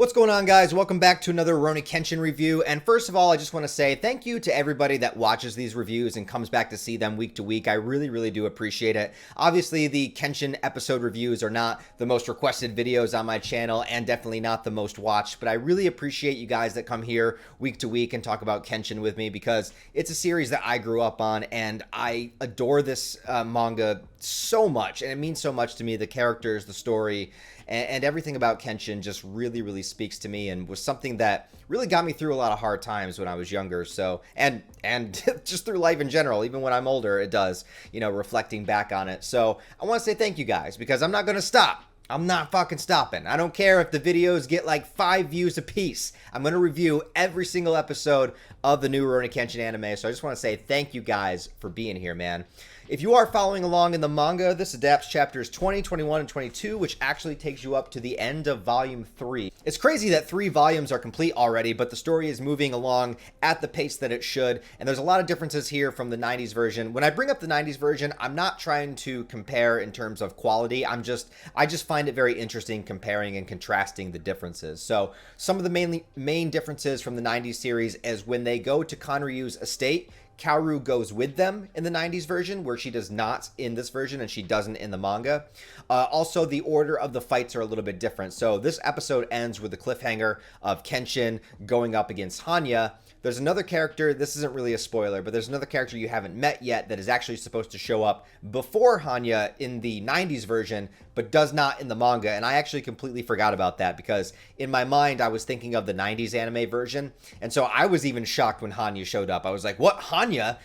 What's going on, guys? Welcome back to another RUROUNI KENSHIN review. And first of all, I just want to say thank you to everybody that watches these reviews and comes back to see them week to week. I really do appreciate it. Obviously, the Kenshin episode reviews are not the most requested videos on my channel and definitely not the most watched, but I really appreciate you guys that come here week to week and talk about Kenshin with me because it's a series that I grew up on and I adore this manga so much, and it means so much to me. The characters, the story, and everything about Kenshin just really speaks to me and was something that really got me through a lot of hard times when I was younger. So, and just through life in general, even when I'm older, it does, you know, reflecting back on it. So I want to say thank you guys because I'm not going to stop. I'm not fucking stopping. I don't care if the videos get like 5 views a piece. I'm going to review every single episode of the new RUROUNI KENSHIN anime. So I just want to say thank you guys for being here, man. If you are following along in the manga, this adapts chapters 20, 21, and 22, which actually takes you up to the end of volume 3. It's crazy that 3 volumes are complete already, but the story is moving along at the pace that it should, and there's a lot of differences here from the 90s version. When I bring up the 90s version, I'm not trying to compare in terms of quality. I just find it very interesting comparing and contrasting the differences. So some of the main differences from the 90s series is when they go to Kanryu's estate, Kaoru goes with them in the 90s version, where she does not in this version, and she doesn't in the manga. Also, the order of the fights are a little bit different. So this episode ends with the cliffhanger of Kenshin going up against Hanya. There's another character, this isn't really a spoiler, but there's another character you haven't met yet that is actually supposed to show up before Hanya in the 90s version, but does not in the manga. And I actually completely forgot about that because in my mind, I was thinking of the 90s anime version. And so I was even shocked when Hanya showed up. I was like, what, Hanya?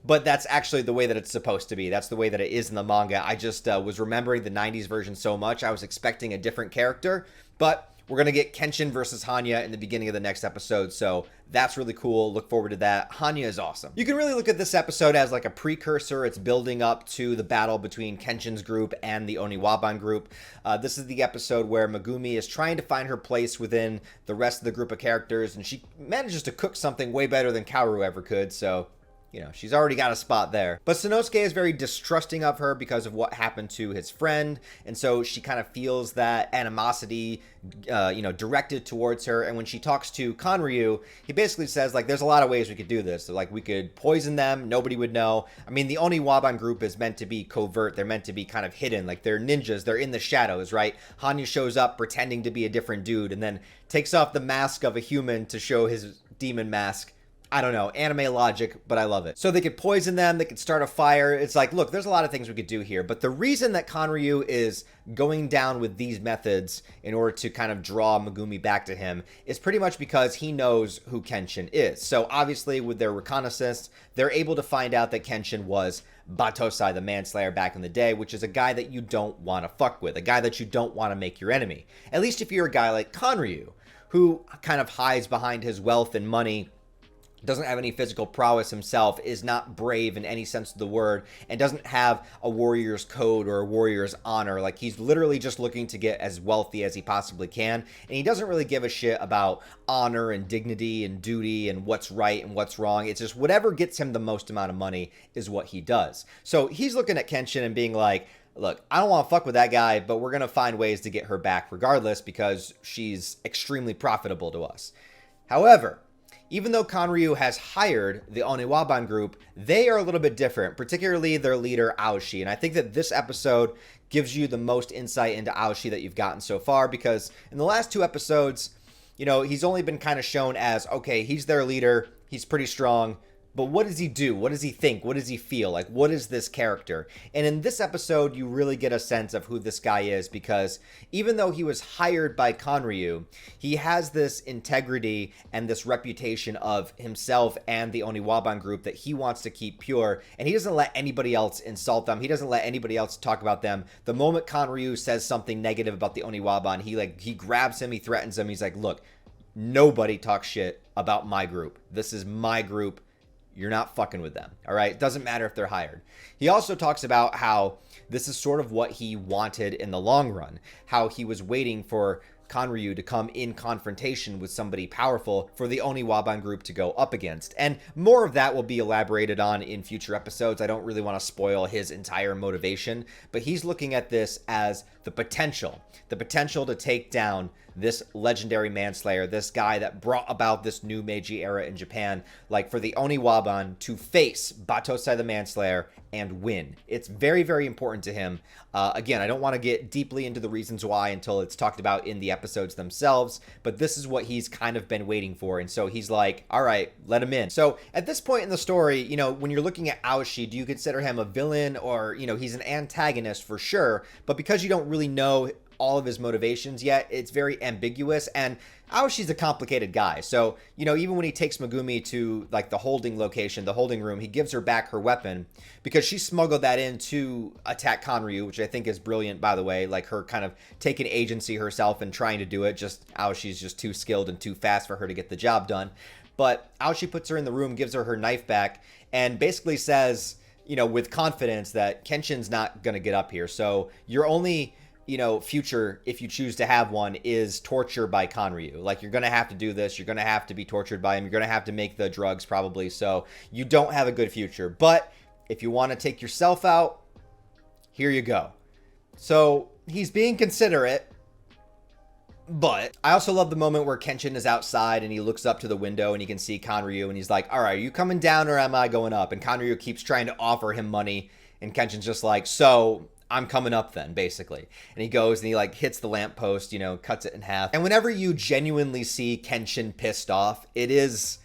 But that's actually the way that it's supposed to be. That's the way that it is in the manga. I just was remembering the 90s version so much. I was expecting a different character, but we're going to get Kenshin versus Hanya in the beginning of the next episode, so that's really cool. Look forward to that. Hanya is awesome. You can really look at this episode as like a precursor. It's building up to the battle between Kenshin's group and the Oniwaban group. This is the episode where Megumi is trying to find her place within the rest of the group of characters, and she manages to cook something way better than Kaoru ever could, so you know, she's already got a spot there. But Sanosuke is very distrusting of her because of what happened to his friend. And so she kind of feels that animosity, you know, directed towards her. And when she talks to Kanryu, he basically says, like, there's a lot of ways we could do this. So, like, we could poison them. Nobody would know. I mean, the Oniwaban group is meant to be covert. They're meant to be kind of hidden. Like, they're ninjas. They're in the shadows, right? Hanya shows up pretending to be a different dude and then takes off the mask of a human to show his demon mask. I don't know, anime logic, but I love it. So they could poison them, they could start a fire. It's like, look, there's a lot of things we could do here. But the reason that Kanryu is going down with these methods in order to kind of draw Megumi back to him is pretty much because he knows who Kenshin is. So obviously with their reconnaissance, they're able to find out that Kenshin was Batosai, the manslayer back in the day, which is a guy that you don't want to fuck with, a guy that you don't want to make your enemy. At least if you're a guy like Kanryu, who kind of hides behind his wealth and money, doesn't have any physical prowess himself, is not brave in any sense of the word, and doesn't have a warrior's code or a warrior's honor. Like, he's literally just looking to get as wealthy as he possibly can, and he doesn't really give a shit about honor and dignity and duty and what's right and what's wrong. It's just whatever gets him the most amount of money is what he does. So he's looking at Kenshin and being like, look, I don't want to fuck with that guy, but we're going to find ways to get her back regardless because she's extremely profitable to us. However, even though Kanryu has hired the Oniwaban group, they are a little bit different, particularly their leader, Aoshi. And I think that this episode gives you the most insight into Aoshi that you've gotten so far, because in the last 2 episodes, you know, he's only been kind of shown as, okay, he's their leader, he's pretty strong, but what does he do? What does he think? What does he feel? Like, what is this character? And in this episode, you really get a sense of who this guy is, because even though he was hired by Kanryu, he has this integrity and this reputation of himself and the Oniwaban group that he wants to keep pure, and he doesn't let anybody else insult them. He doesn't let anybody else talk about them. The moment Kanryu says something negative about the Oniwaban, he grabs him, he threatens him. He's like, look, nobody talks shit about my group. This is my group. You're not fucking with them, all right? It doesn't matter if they're hired. He also talks about how this is sort of what he wanted in the long run, how he was waiting for Kanryu to come in confrontation with somebody powerful for the Oniwaban group to go up against. And more of that will be elaborated on in future episodes. I don't really want to spoil his entire motivation, but he's looking at this as the potential to take down this legendary manslayer, this guy that brought about this new Meiji era in Japan, like for the Oniwaban to face Batosai the Manslayer and win. It's very, very important to him. Again, I don't want to get deeply into the reasons why until it's talked about in the episodes themselves, but this is what he's kind of been waiting for. And so he's like, all right, let him in. So at this point in the story, you know, when you're looking at Aoshi, do you consider him a villain or, you know, he's an antagonist for sure, but because you don't really know all of his motivations yet, it's very ambiguous. And Aoshi's a complicated guy. So, you know, even when he takes Megumi to like the holding location, the holding room, he gives her back her weapon because she smuggled that in to attack Kanryu, which I think is brilliant, by the way, like her kind of taking agency herself and trying to do it. Just Aoshi's just too skilled and too fast for her to get the job done. But Aoshi puts her in the room, gives her her knife back, and basically says, you know, with confidence that Kenshin's not going to get up here. So your only, you know, future, if you choose to have one, is torture by Kanryu. Like, you're going to have to do this. You're going to have to be tortured by him. You're going to have to make the drugs probably. So you don't have a good future. But if you want to take yourself out, here you go. So he's being considerate. But I also love the moment where Kenshin is outside and he looks up to the window and he can see Kanryu and he's like, all right, are you coming down or am I going up? And Kanryu keeps trying to offer him money and Kenshin's just like, so I'm coming up then, basically. And he goes and he like hits the lamppost, you know, cuts it in half. And whenever you genuinely see Kenshin pissed off, it's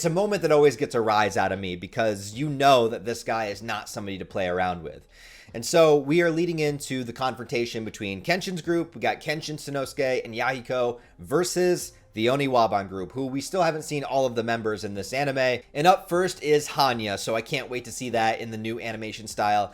a moment that always gets a rise out of me because you know that this guy is not somebody to play around with. And so we are leading into the confrontation between Kenshin's group. We got Kenshin, Sanosuke, and Yahiko versus the Oniwaban group, who we still haven't seen all of the members in this anime. And up first is Hanya, so I can't wait to see that in the new animation style.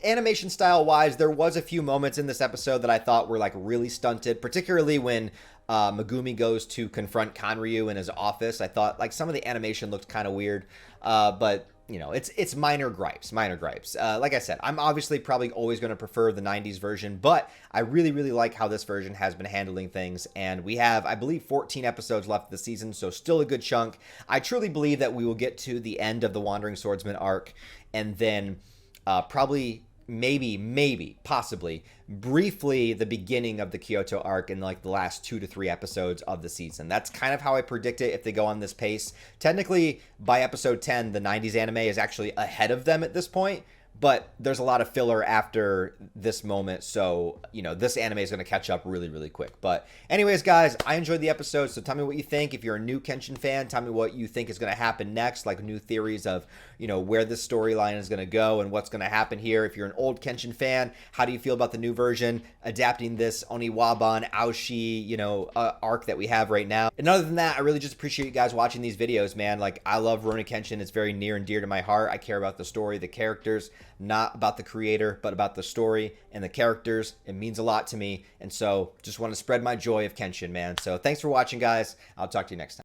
Animation style wise, there was a few moments in this episode that I thought were like really stunted, particularly when Megumi goes to confront Kanryu in his office. I thought like some of the animation looked kind of weird, but you know, it's minor gripes. Like I said, I'm obviously probably always going to prefer the 90s version, but I really, really like how this version has been handling things. And we have, I believe, 14 episodes left of the season, so still a good chunk. I truly believe that we will get to the end of the Wandering Swordsman arc, and then probably, maybe, possibly, briefly the beginning of the Kyoto arc in like the last 2 to 3 episodes of the season. That's kind of how I predict it if they go on this pace. Technically, by episode 10, the 90s anime is actually ahead of them at this point, but there's a lot of filler after this moment, so, you know, this anime is going to catch up really, really quick. But anyways, guys, I enjoyed the episode, so tell me what you think. If you're a new Kenshin fan, tell me what you think is going to happen next, like new theories of, you know, where this storyline is going to go and what's going to happen here. If you're an old Kenshin fan, how do you feel about the new version, adapting this Oniwaban, Aoshi, you know, arc that we have right now? And other than that, I really just appreciate you guys watching these videos, man. Like, I love RUROUNI KENSHIN. It's very near and dear to my heart. I care about the story, the characters, not about the creator, but about the story and the characters. It means a lot to me, and so just want to spread my joy of Kenshin, man. So thanks for watching, guys. I'll talk to you next time.